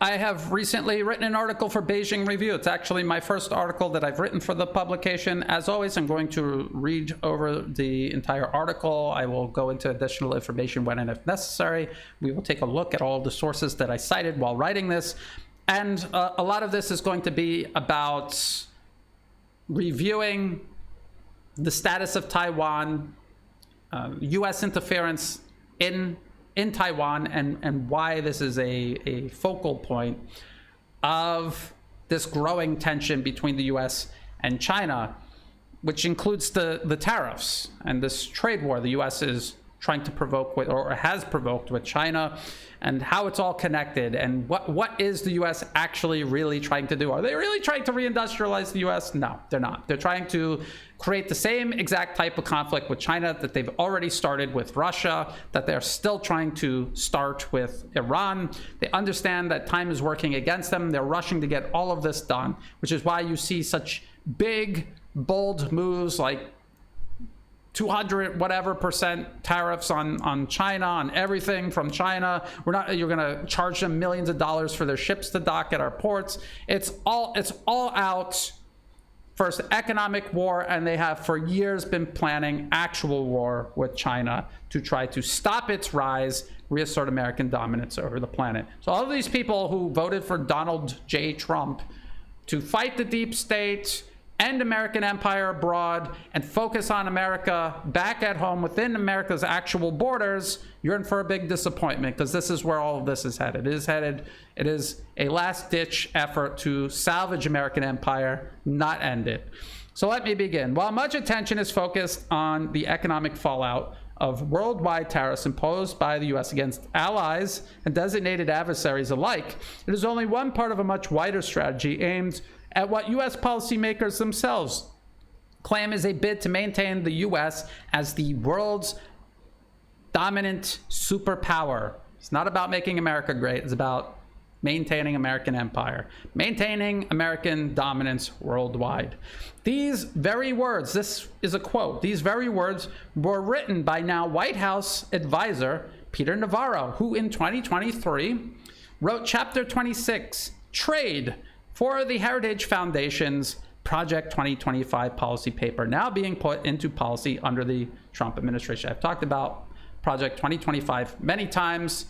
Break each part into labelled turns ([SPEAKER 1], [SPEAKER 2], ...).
[SPEAKER 1] I have recently written an article for Beijing Review. It's actually my first article that I've written for the publication. As always, I'm going to read over the entire article. I will go into additional information when and if necessary. We will take a look at all the sources that I cited while writing this. And a lot of this is going to be about reviewing the status of Taiwan, U.S. interference in Taiwan, and why this is a focal point of this growing tension between the U.S. and China, which includes the tariffs and this trade war the U.S. is trying to provoke with, or has provoked with China, and how it's all connected, and what is the U.S. actually really trying to do? Are they really trying to reindustrialize the U.S.? No, they're not. They're trying to create the same exact type of conflict with China that they've already started with Russia, that they're still trying to start with Iran. They understand that time is working against them. They're rushing to get all of this done, which is why you see such big, bold moves like 200 whatever % tariffs on China, on everything from China. You're gonna charge them millions of dollars for their ships to dock at our ports. It's all out first economic war, and they have for years been planning actual war with China to try to stop its rise, reassert American dominance over the planet. So all of these people who voted for Donald J. Trump to fight the deep state, end American empire abroad, and focus on America back at home within America's actual borders, you're in for a big disappointment, because this is where all of this is headed. It is a last-ditch effort to salvage American empire, not end it. So let me begin. While much attention is focused on the economic fallout of worldwide tariffs imposed by the U.S. against allies and designated adversaries alike, it is only one part of a much wider strategy aimed at what U.S. policymakers themselves claim is a bid to maintain the U.S. as the world's dominant superpower. It's not about making America great. It's about maintaining American empire, maintaining American dominance worldwide. These very words, this is a quote, these very words were written by now White House advisor Peter Navarro, who in 2023 wrote Chapter 26, Trade, for the Heritage Foundation's Project 2025 policy paper, now being put into policy under the Trump administration. I've talked about Project 2025 many times.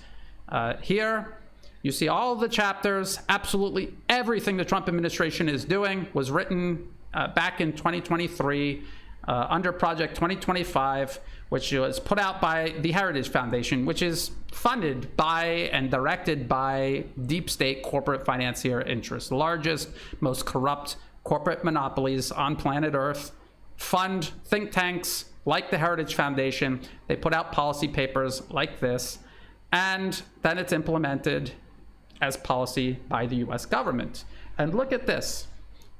[SPEAKER 1] Here, you see all of the chapters. Absolutely everything the Trump administration is doing was written back in 2023 under Project 2025, which was put out by the Heritage Foundation, which is funded by and directed by deep state corporate financier interests. The largest, most corrupt corporate monopolies on planet Earth fund think tanks like the Heritage Foundation. They put out policy papers like this, and then it's implemented as policy by the US government. And look at this.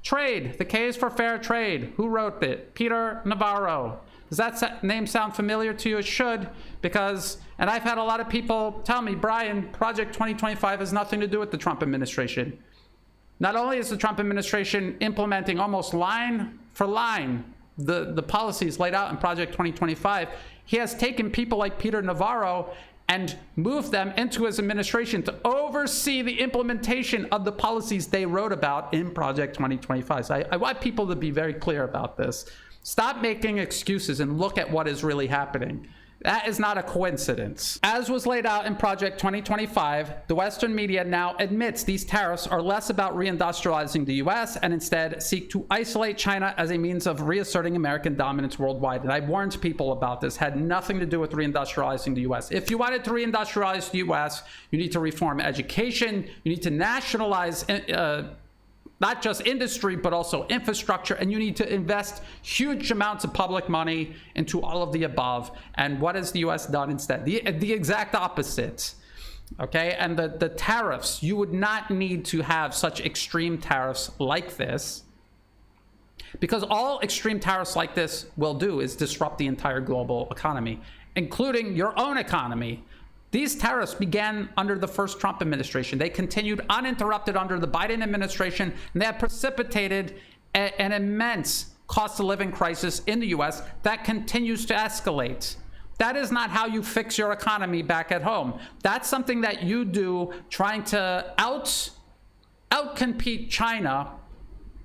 [SPEAKER 1] Trade, the K is for fair trade. Who wrote it? Peter Navarro. Does that name sound familiar to you? It should, because, and I've had a lot of people tell me, Brian, Project 2025 has nothing to do with the Trump administration. Not only is the Trump administration implementing almost line for line the policies laid out in Project 2025, he has taken people like Peter Navarro and moved them into his administration to oversee the implementation of the policies they wrote about in Project 2025. So I want people to be very clear about this. Stop making excuses and look at what is really happening. That is not a coincidence. As was laid out in Project 2025, the Western media now admits these tariffs are less about reindustrializing the US and instead seek to isolate China as a means of reasserting American dominance worldwide. And I warned people about this. Had nothing to do with reindustrializing the US. If you wanted to reindustrialize the US, you need to reform education, you need to nationalize not just industry, but also infrastructure, and you need to invest huge amounts of public money into all of the above. And what has the US done instead? The exact opposite. Okay, and the tariffs, you would not need to have such extreme tariffs like this, because all extreme tariffs like this will do is disrupt the entire global economy, including your own economy. These tariffs began under the first Trump administration. They continued uninterrupted under the Biden administration, and they have precipitated an immense cost of living crisis in the US that continues to escalate. That is not how you fix your economy back at home. That's something that you do trying to outcompete China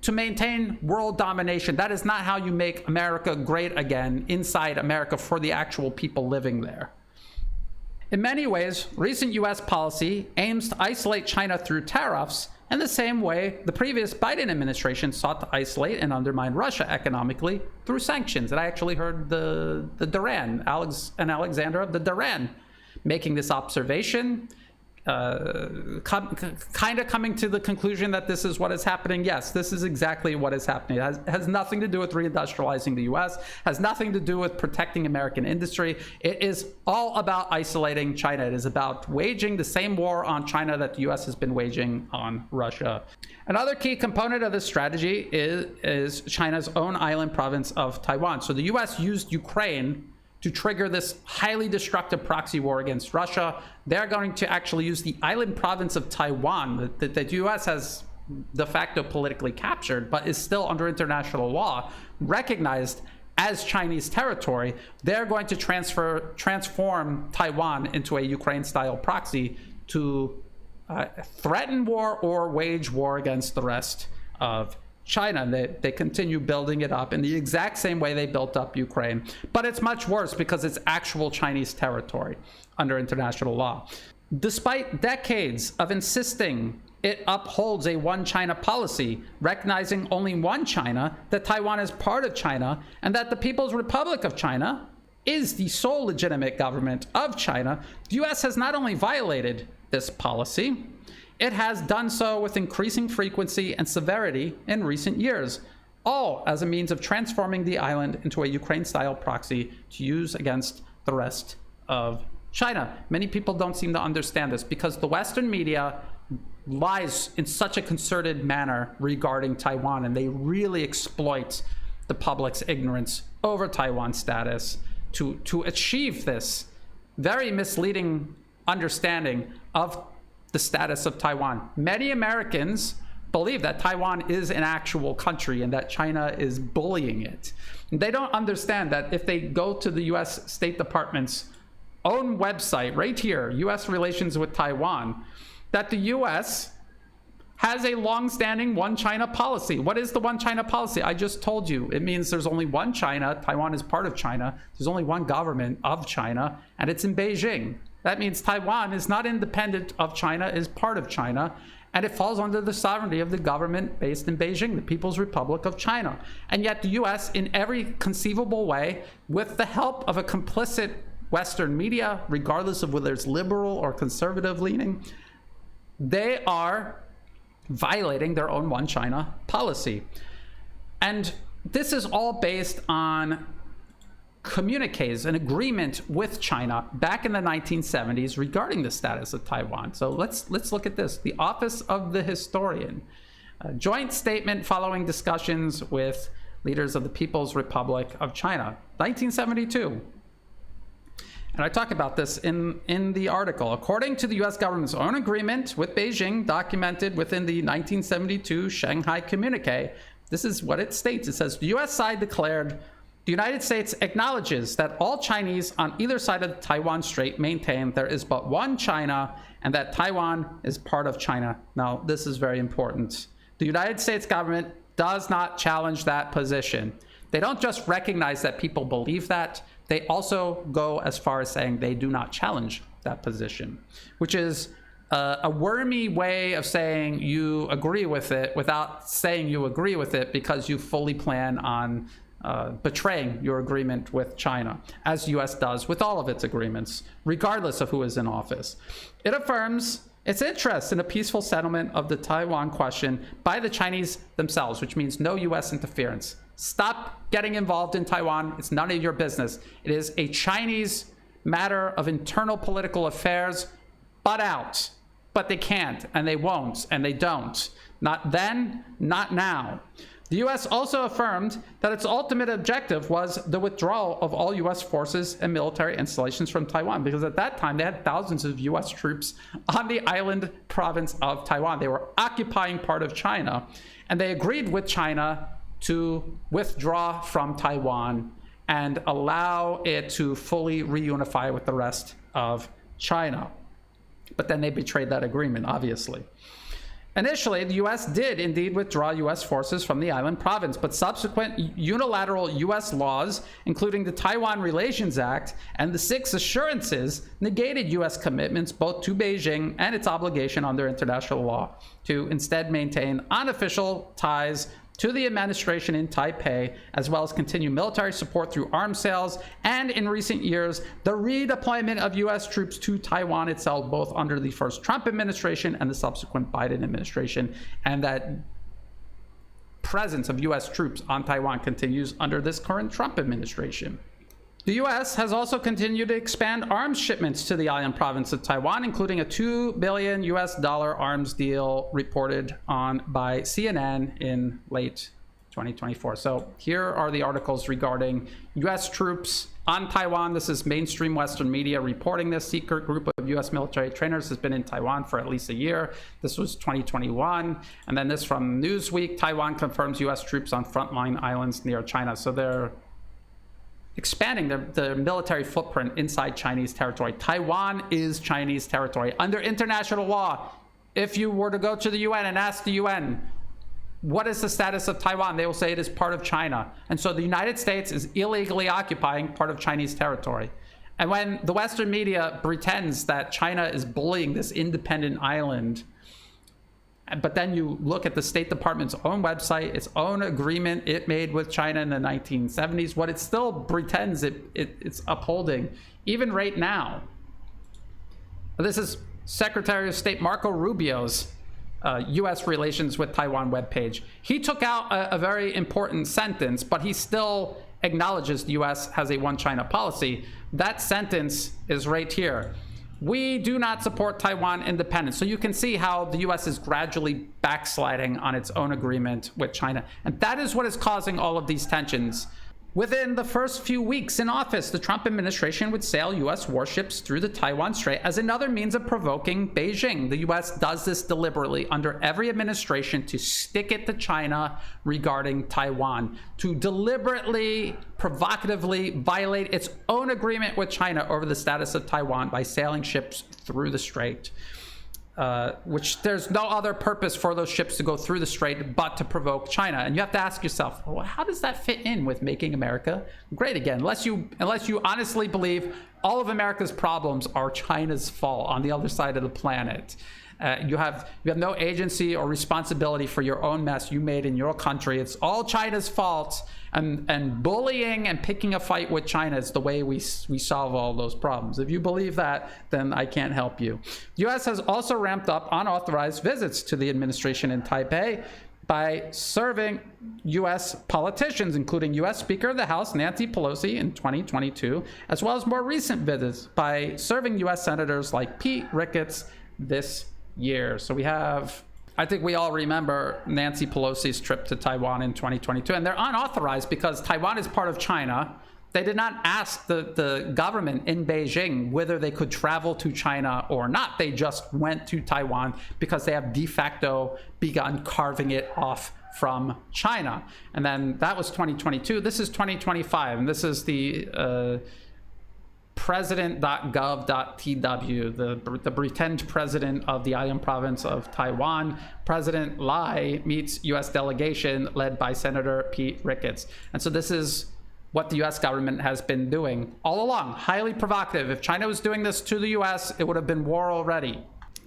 [SPEAKER 1] to maintain world domination. That is not how you make America great again inside America for the actual people living there. In many ways, recent US policy aims to isolate China through tariffs in the same way the previous Biden administration sought to isolate and undermine Russia economically through sanctions. And I actually heard the Duran, Alexander of the Duran, making this observation, kind of coming to the conclusion that this is what is happening. Yes, this is exactly what is happening. It has nothing to do with reindustrializing the US, has nothing to do with protecting American industry. It is all about isolating China. It is about waging the same war on China that the US has been waging on Russia. Another key component of this strategy is China's own island province of Taiwan. So the US used Ukraine to trigger this highly destructive proxy war against Russia. They're going to actually use the island province of Taiwan that the US has de facto politically captured, but is still under international law recognized as Chinese territory. They're going to transform Taiwan into a Ukraine-style proxy to threaten war or wage war against the rest of China. And they continue building it up in the exact same way they built up Ukraine. But it's much worse because it's actual Chinese territory under international law. Despite decades of insisting it upholds a one China policy, recognizing only one China, that Taiwan is part of China, and that the People's Republic of China is the sole legitimate government of China, the US has not only violated this policy, it has done so with increasing frequency and severity in recent years, all as a means of transforming the island into a Ukraine-style proxy to use against the rest of China. Many people don't seem to understand this because the Western media lies in such a concerted manner regarding Taiwan, and they really exploit the public's ignorance over Taiwan's status to achieve this very misleading understanding of the status of Taiwan. Many Americans believe that Taiwan is an actual country and that China is bullying it. And they don't understand that if they go to the US State Department's own website right here, US Relations with Taiwan, that the US has a long-standing one China policy. What is the one China policy? I just told you. It means there's only one China. Taiwan is part of China. There's only one government of China, and it's in Beijing. That means Taiwan is not independent of China, is part of China, and it falls under the sovereignty of the government based in Beijing, the People's Republic of China. And yet the US, in every conceivable way, with the help of a complicit Western media, regardless of whether it's liberal or conservative leaning, they are violating their own one China policy. And this is all based on communiques, an agreement with China back in the 1970s regarding the status of Taiwan. So let's look at this. The Office of the Historian, a joint statement following discussions with leaders of the People's Republic of China, 1972. And I talk about this in the article. According to the US government's own agreement with Beijing, documented within the 1972 Shanghai Communique, this is what it states. It says, the US side declared, the United States acknowledges that all Chinese on either side of the Taiwan Strait maintain there is but one China and that Taiwan is part of China. Now, this is very important. The United States government does not challenge that position. They don't just recognize that people believe that, they also go as far as saying they do not challenge that position, which is a wormy way of saying you agree with it without saying you agree with it because you fully plan on betraying your agreement with China, as the US does with all of its agreements, regardless of who is in office. It affirms its interest in a peaceful settlement of the Taiwan question by the Chinese themselves, which means no US interference. Stop getting involved in Taiwan. It's none of your business. It is a Chinese matter of internal political affairs. Butt out. But they can't, and they won't, and they don't. Not then, not now. The US also affirmed that its ultimate objective was the withdrawal of all US forces and military installations from Taiwan, because at that time they had thousands of US troops on the island province of Taiwan. They were occupying part of China, and they agreed with China to withdraw from Taiwan and allow it to fully reunify with the rest of China. But then they betrayed that agreement, obviously. Initially, the U.S. did indeed withdraw U.S. forces from the island province, but subsequent unilateral U.S. laws, including the Taiwan Relations Act and the Six Assurances, negated U.S. commitments both to Beijing and its obligation under international law to instead maintain unofficial ties to the administration in Taipei, as well as continue military support through arms sales, and in recent years, the redeployment of U.S. troops to Taiwan itself, both under the first Trump administration and the subsequent Biden administration, and that presence of U.S. troops on Taiwan continues under this current Trump administration. The U.S. has also continued to expand arms shipments to the island province of Taiwan, including a $2 billion arms deal reported on by CNN in late 2024. So here are the articles regarding U.S. troops on Taiwan. This is mainstream Western media reporting this. Secret group of U.S. military trainers has been in Taiwan for at least a year. This was 2021. And then this from Newsweek, Taiwan confirms U.S. troops on frontline islands near China. So they're expanding their military footprint inside Chinese territory. Taiwan is Chinese territory. Under international law, if you were to go to the UN and ask the UN, what is the status of Taiwan? They will say it is part of China. And so the United States is illegally occupying part of Chinese territory. And when the Western media pretends that China is bullying this independent island, but then you look at the State Department's own website, its own agreement it made with China in the 1970s, what it still pretends it's upholding, even right now. This is Secretary of State Marco Rubio's U.S. relations with Taiwan webpage. He took out a very important sentence, but he still acknowledges the U.S. has a one China policy. That sentence is right here. We do not support Taiwan independence. So you can see how the U.S. is gradually backsliding on its own agreement with China. And that is what is causing all of these tensions. Within the first few weeks in office, the Trump administration would sail U.S. warships through the Taiwan Strait as another means of provoking Beijing. The U.S. does this deliberately under every administration to stick it to China regarding Taiwan, to deliberately, provocatively violate its own agreement with China over the status of Taiwan by sailing ships through the strait. Which there's no other purpose for those ships to go through the strait but to provoke China. And you have to ask yourself, well, how does that fit in with making America great again? Unless you honestly believe all of America's problems are China's fault on the other side of the planet. You have no agency or responsibility for your own mess you made in your country. It's all China's fault, and bullying and picking a fight with China is the way we solve all those problems. If you believe that, then I can't help you. The U.S. has also ramped up unauthorized visits to the administration in Taipei by serving U.S. politicians, including U.S. Speaker of the House Nancy Pelosi in 2022, as well as more recent visits by serving U.S. senators like Pete Ricketts this year. So we have, I think we all remember Nancy Pelosi's trip to Taiwan in 2022, and they're unauthorized because Taiwan is part of China. They did not ask the government in Beijing whether they could travel to China or not. They just went to Taiwan because they have de facto begun carving it off from China. And then that was 2022. This is 2025, and this is the president.gov.tw, the pretend president of the island province of Taiwan. President Lai meets U.S. delegation led by Senator Pete Ricketts. And so this is what the U.S. government has been doing all along. Highly provocative. If China was doing this to the U.S., it would have been war already.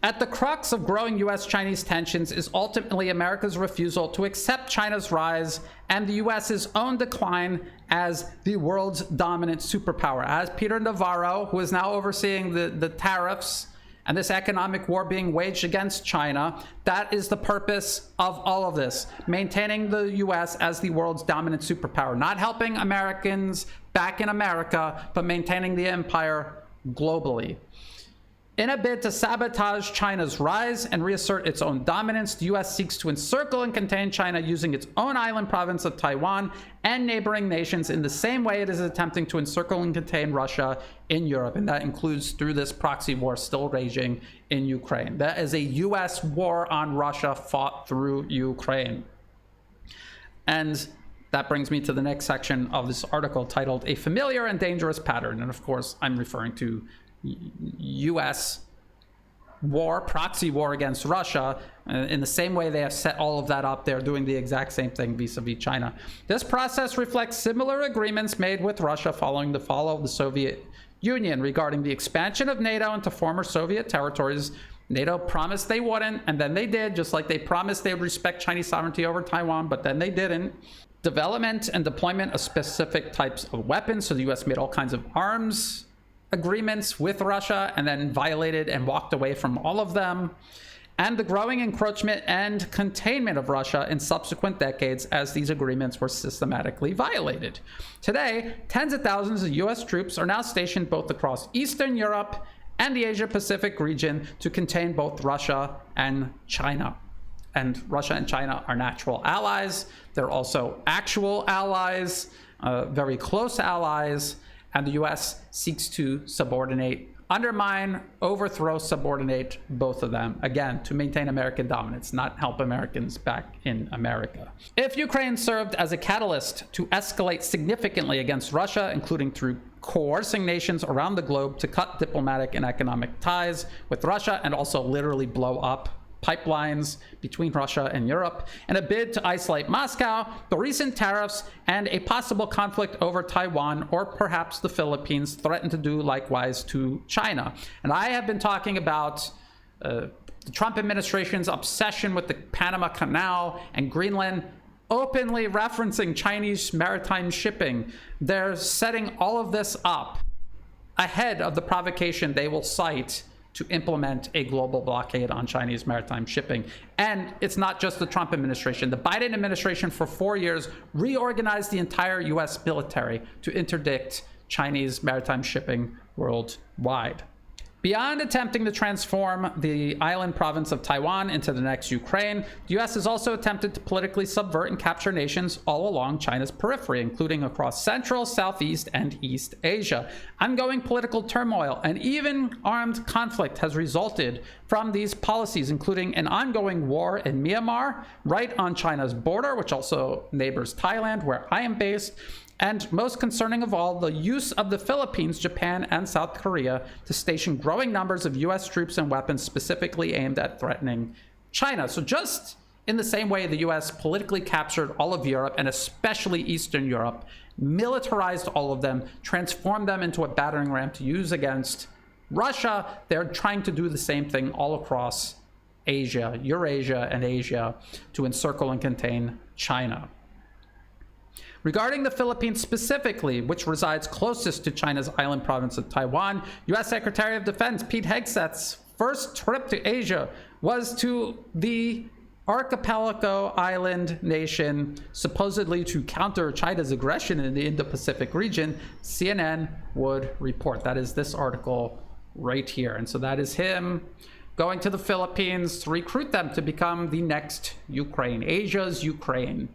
[SPEAKER 1] At the crux of growing U.S.-Chinese tensions is ultimately America's refusal to accept China's rise and the U.S.'s own decline as the world's dominant superpower. As Peter Navarro, who is now overseeing the tariffs and this economic war being waged against China, that is the purpose of all of this. Maintaining the U.S. as the world's dominant superpower. Not helping Americans back in America, but maintaining the empire globally. In a bid to sabotage China's rise and reassert its own dominance, the U.S. seeks to encircle and contain China using its own island province of Taiwan and neighboring nations in the same way it is attempting to encircle and contain Russia in Europe. And that includes through this proxy war still raging in Ukraine. That is a U.S. war on Russia fought through Ukraine. And That brings me to the next section of this article titled A Familiar and Dangerous Pattern. And of course, I'm referring to US war, proxy war against Russia. In the same way they have set all of that up, they're doing the exact same thing vis-a-vis China. This process reflects similar agreements made with Russia following the fall of the Soviet Union regarding the expansion of NATO into former Soviet territories. NATO promised they wouldn't, and then they did, just like they promised they would respect Chinese sovereignty over Taiwan, but then they didn't. Development and deployment of specific types of weapons. So the US made all kinds of arms agreements with Russia and then violated and walked away from all of them. And the growing encroachment and containment of Russia in subsequent decades as these agreements were systematically violated. Today, tens of thousands of US troops are now stationed both across Eastern Europe and the Asia-Pacific region to contain both Russia and China. And Russia and China are natural allies. They're also actual allies, very close allies. And the US seeks to subordinate, undermine, overthrow, subordinate both of them, again, to maintain American dominance, not help Americans back in America. If Ukraine served as a catalyst to escalate significantly against Russia, including through coercing nations around the globe to cut diplomatic and economic ties with Russia and also literally blow up pipelines between Russia and Europe, in a bid to isolate Moscow, the recent tariffs and a possible conflict over Taiwan or perhaps the Philippines threaten to do likewise to China. And I have been talking about the Trump administration's obsession with the Panama Canal and Greenland, openly referencing Chinese maritime shipping. They're setting all of this up ahead of the provocation they will cite to implement a global blockade on Chinese maritime shipping. And it's not just the Trump administration. The Biden administration for 4 years reorganized the entire US military to interdict Chinese maritime shipping worldwide. Beyond attempting to transform the island province of Taiwan into the next Ukraine, the US has also attempted to politically subvert and capture nations all along China's periphery, including across Central, Southeast, and East Asia. Ongoing political turmoil and even armed conflict has resulted from these policies, including an ongoing war in Myanmar, right on China's border, which also neighbors Thailand, where I am based. And most concerning of all, the use of the Philippines, Japan, and South Korea to station growing numbers of US troops and weapons specifically aimed at threatening China. So just in the same way the US politically captured all of Europe, and especially Eastern Europe, militarized all of them, transformed them into a battering ram to use against Russia, they're trying to do the same thing all across Asia, Eurasia, and Asia to encircle and contain China. Regarding the Philippines specifically, which resides closest to China's island province of Taiwan, U.S. Secretary of Defense Pete Hegseth's first trip to Asia was to the archipelago island nation, supposedly to counter China's aggression in the Indo-Pacific region, CNN would report. That is this article right here. And so that is him going to the Philippines to recruit them to become the next Ukraine, Asia's Ukraine,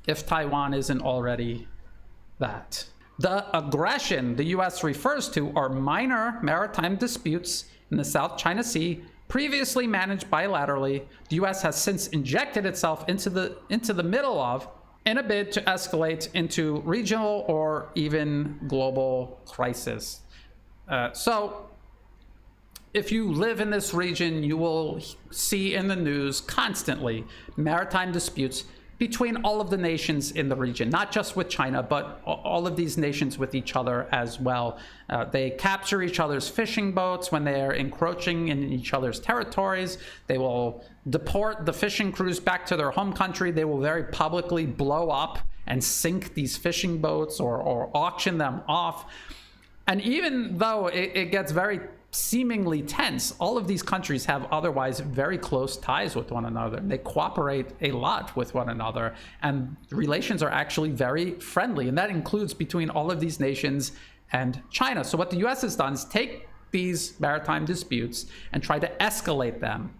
[SPEAKER 1] if Taiwan isn't already that. The aggression the US refers to are minor maritime disputes in the South China Sea, previously managed bilaterally. The US has since injected itself into the middle of in a bid to escalate into regional or even global crisis. So if you live in this region, you will see in the news constantly maritime disputes between all of the nations in the region, not just with China, but all of these nations with each other as well. They capture each other's fishing boats when they are encroaching in each other's territories. They will deport the fishing crews back to their home country. They will very publicly blow up and sink these fishing boats or auction them off. And even though it gets very seemingly tense, all of these countries have otherwise very close ties with one another. They cooperate a lot with one another, and relations are actually very friendly, and that includes between all of these nations and China. So what the US has done is take these maritime disputes and try to escalate them,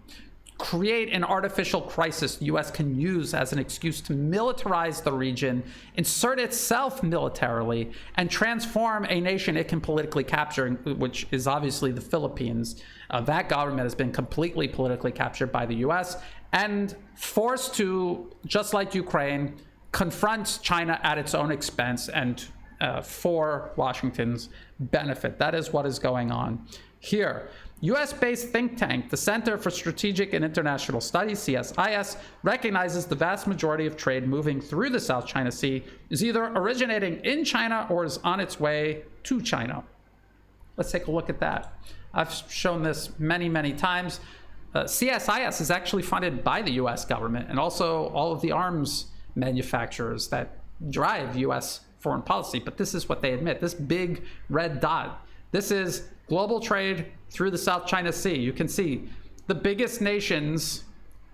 [SPEAKER 1] create an artificial crisis the US can use as an excuse to militarize the region, insert itself militarily, and transform a nation it can politically capture, which is obviously the Philippines. That government has been completely politically captured by the US and forced to, just like Ukraine, confront China at its own expense and for Washington's benefit. That is what is going on here. US-based think tank, the Center for Strategic and International Studies, CSIS, recognizes the vast majority of trade moving through the South China Sea is either originating in China or is on its way to China. Let's take a look at that. I've shown this many, many times. CSIS is actually funded by the US government and also all of the arms manufacturers that drive US foreign policy. But this is what they admit. This big red dot, this is global trade through the South China Sea. You can see the biggest nations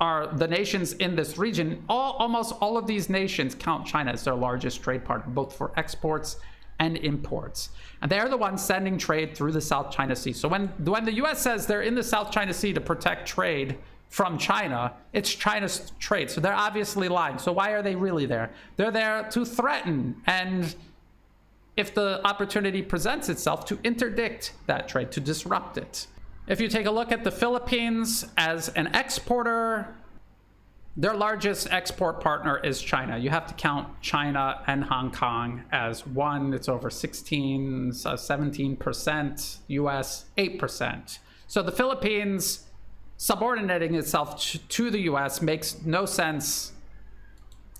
[SPEAKER 1] are the nations in this region. Almost all of these nations count China as their largest trade partner, both for exports and imports. And they're the ones sending trade through the South China Sea. So when the US says they're in the South China Sea to protect trade from China, it's China's trade. So they're obviously lying. So why are they really there? They're there to threaten, and if the opportunity presents itself, to interdict that trade, to disrupt it. If you take a look at the Philippines as an exporter, their largest export partner is China. You have to count China and Hong Kong as one. It's over 17%, US 8%. So the Philippines subordinating itself to the US makes no sense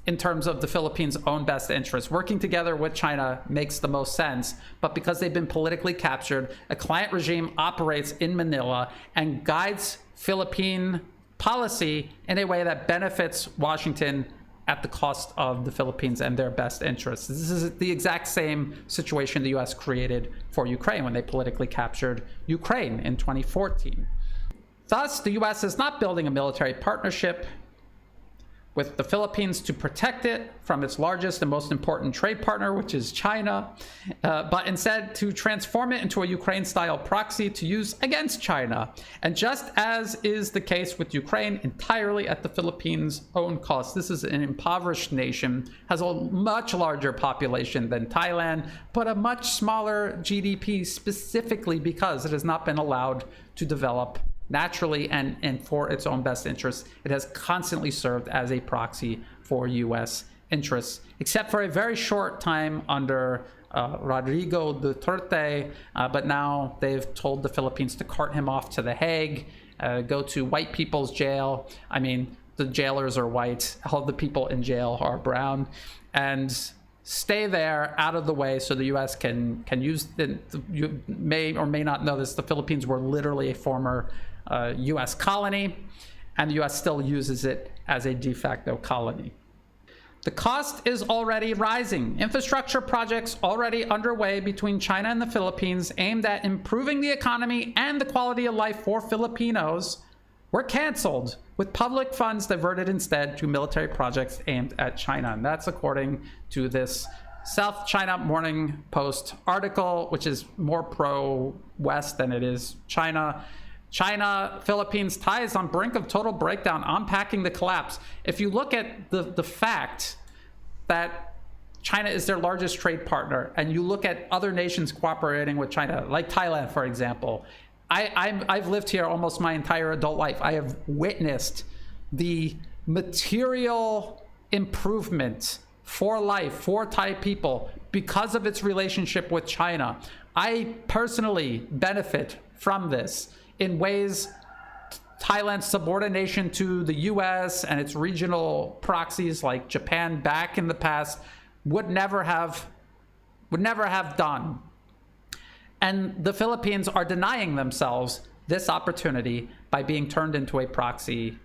[SPEAKER 1] in terms of the Philippines' own best interests. Working together with China makes the most sense, but because they've been politically captured, a client regime operates in Manila and guides Philippine policy in a way that benefits Washington at the cost of the Philippines and their best interests. This is the exact same situation the US created for Ukraine when they politically captured Ukraine in 2014. Thus, the US is not building a military partnership with the Philippines to protect it from its largest and most important trade partner, which is China, but instead to transform it into a Ukraine-style proxy to use against China. And just as is the case with Ukraine, entirely at the Philippines' own cost. This is an impoverished nation, has a much larger population than Thailand, but a much smaller GDP, specifically because it has not been allowed to develop naturally and for its own best interests. It has constantly served as a proxy for US interests, except for a very short time under Rodrigo Duterte, but now they've told the Philippines to cart him off to The Hague, go to white people's jail. I mean, the jailers are white, all the people in jail are brown, and stay there out of the way so the US can use you may or may not know this, the Philippines were literally a former US colony, and the US still uses it as a de facto colony. The cost is already rising. Infrastructure projects already underway between China and the Philippines aimed at improving the economy and the quality of life for Filipinos were canceled, with public funds diverted instead to military projects aimed at China. And that's according to this South China Morning Post article, which is more pro-West than it is China. China-Philippines ties on brink of total breakdown, unpacking the collapse. If you look at the fact that China is their largest trade partner, and you look at other nations cooperating with China, like Thailand, for example, I've lived here almost my entire adult life. I have witnessed the material improvement for life, for Thai people, because of its relationship with China. I personally benefit from this in ways Thailand's subordination to the US and its regional proxies like Japan back in the past would never have done. And the Philippines are denying themselves this opportunity by being turned into a proxy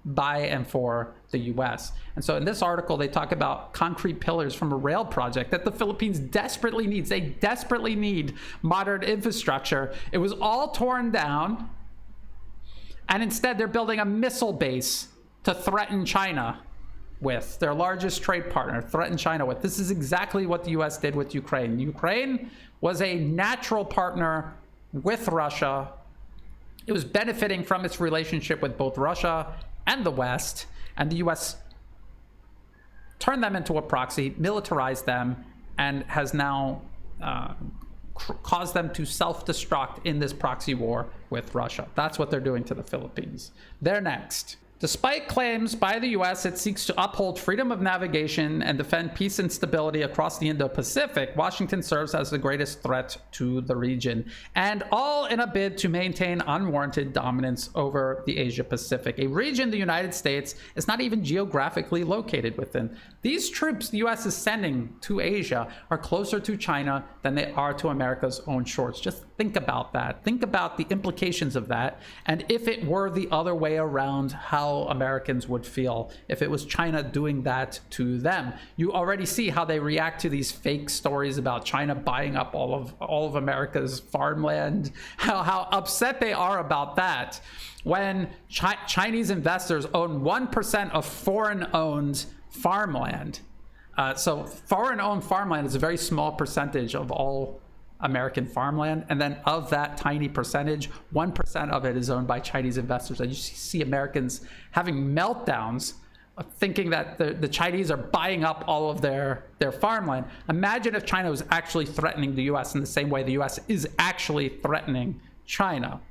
[SPEAKER 1] by and for the US. And so in this article, they talk about concrete pillars from a rail project that the Philippines desperately needs. They desperately need modern infrastructure. It was all torn down, and instead they're building a missile base to threaten China with, their largest trade partner, threaten China with. This is exactly what the US did with Ukraine. Ukraine was a natural partner with Russia. It was benefiting from its relationship with both Russia and the West, and the US turned them into a proxy, militarized them, and has now caused them to self-destruct in this proxy war with Russia. That's what they're doing to the Philippines. They're next. Despite claims by the US it seeks to uphold freedom of navigation and defend peace and stability across the Indo-Pacific, Washington serves as the greatest threat to the region, and all in a bid to maintain unwarranted dominance over the Asia-Pacific, a region the United States is not even geographically located within. These troops the US is sending to Asia are closer to China than they are to America's own shores. Just think about that. Think about the implications of that, and if it were the other way around, how Americans would feel if it was China doing that to them. You already see how they react to these fake stories about China buying up all of America's farmland, how upset they are about that. When Chinese investors own 1% of foreign-owned farmland. So foreign-owned farmland is a very small percentage of all American farmland, and then of that tiny percentage, 1% of it is owned by Chinese investors. And you see Americans having meltdowns, thinking that the Chinese are buying up all of their farmland. Imagine if China was actually threatening the US in the same way the US is actually threatening China.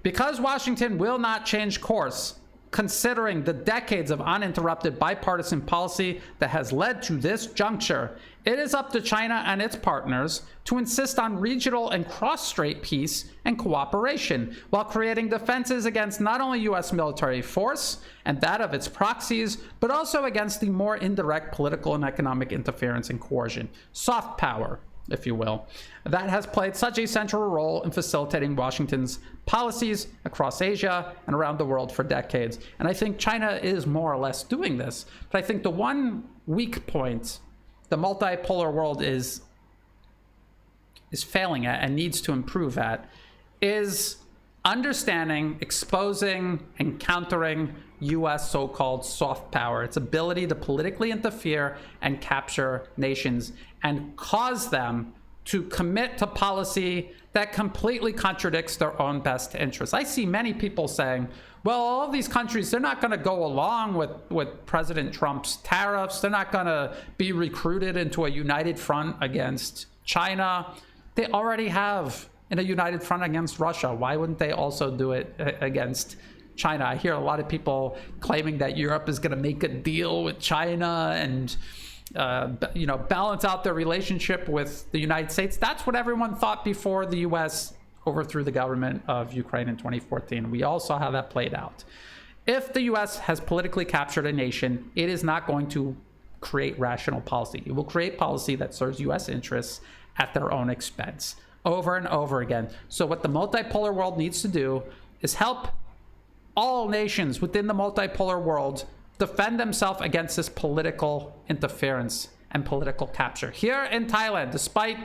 [SPEAKER 1] Because Washington will not change course, considering the decades of uninterrupted bipartisan policy that has led to this juncture, it is up to China and its partners to insist on regional and cross-strait peace and cooperation, while creating defenses against not only US military force and that of its proxies, but also against the more indirect political and economic interference and coercion. Soft power, if you will, that has played such a central role in facilitating Washington's policies across Asia and around the world for decades. And I think China is more or less doing this. But I think the one weak point the multipolar world is failing at and needs to improve at is understanding, exposing, and countering US so-called soft power, its ability to politically interfere and capture nations and cause them to commit to policy that completely contradicts their own best interests. I see many people saying, well, all of these countries, they're not going to go along with President Trump's tariffs. They're not going to be recruited into a united front against China. They already have in a united front against Russia. Why wouldn't they also do it against China? I hear a lot of people claiming that Europe is going to make a deal with China and balance out their relationship with the United States. That's what everyone thought before the US overthrew the government of Ukraine in 2014. We all saw how that played out. If the US has politically captured a nation, it is not going to create rational policy. It will create policy that serves US interests at their own expense over and over again. So what the multipolar world needs to do is help all nations within the multipolar world defend themselves against this political interference and political capture. Here in Thailand, despite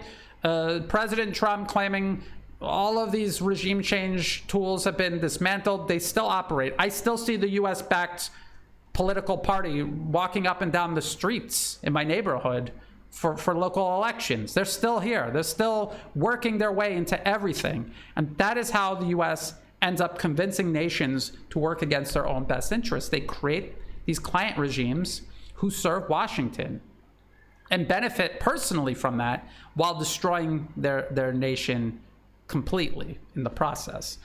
[SPEAKER 1] President Trump claiming all of these regime change tools have been dismantled, they still operate. I still see the US-backed political party walking up and down the streets in my neighborhood for local elections. They're still here. They're still working their way into everything. And that is how the US ends up convincing nations to work against their own best interests. They create these client regimes who serve Washington and benefit personally from that while destroying their nation completely in the process.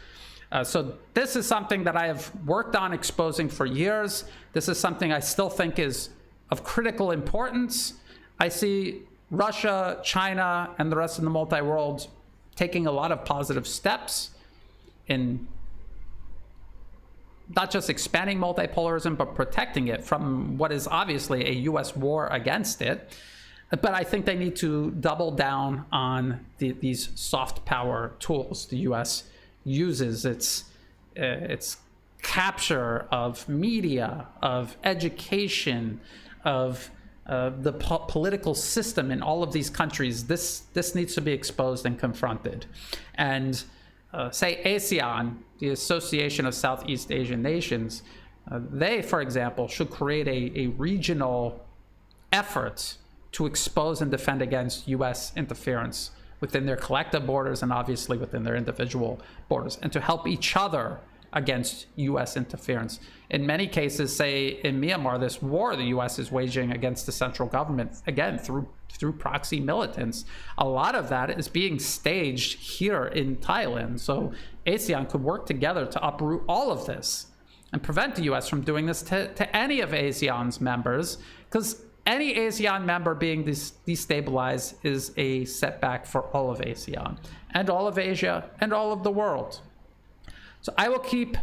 [SPEAKER 1] So this is something that I have worked on exposing for years. This is something I still think is of critical importance. I see Russia, China, and the rest of the multi-world taking a lot of positive steps in not just expanding multipolarism, but protecting it from what is obviously a US war against it. But I think they need to double down on these soft power tools the US uses. Its capture of media, of education, of the political system in all of these countries. This needs to be exposed and confronted. And say ASEAN, the Association of Southeast Asian Nations, they, for example, should create a regional effort to expose and defend against US interference within their collective borders and obviously within their individual borders, and to help each other against US interference. In many cases, say in Myanmar, this war the US is waging against the central government, again, through proxy militants, a lot of that is being staged here in Thailand. So ASEAN could work together to uproot all of this. and prevent the US from doing this to any of ASEAN's members, because any ASEAN member being destabilized is a setback for all of ASEAN and all of Asia and all of the world. So I will keep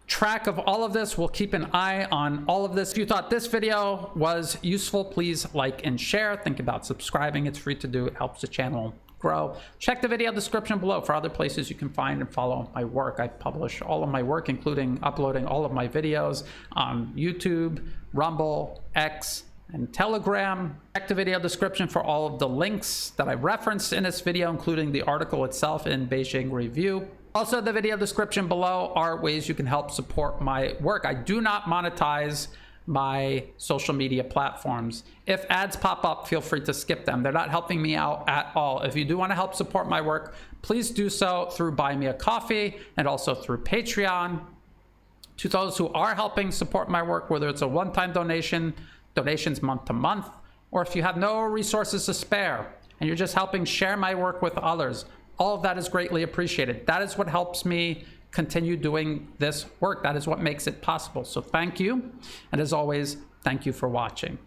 [SPEAKER 1] track of all of this. We'll keep an eye on all of this. If you thought this video was useful, please like and share. Think about subscribing. It's free to do. It helps the channel grow. Check the video description below for other places you can find and follow my work. I publish all of my work, including uploading all of my videos on YouTube, Rumble, X, and Telegram. Check the video description for all of the links that I referenced in this video, including the article itself in Beijing Review. Also, the video description below are ways you can help support my work. I do not monetize my social media platforms. If ads pop up, feel free to skip them. They're not helping me out at all. If you do want to help support my work, please do so through Buy Me a Coffee and also through Patreon. To those who are helping support my work, whether it's a one-time donation, donations month to month, or if you have no resources to spare and you're just helping share my work with others, all of that is greatly appreciated. That is what helps me continue doing this work. That is what makes it possible. So thank you. And as always, thank you for watching.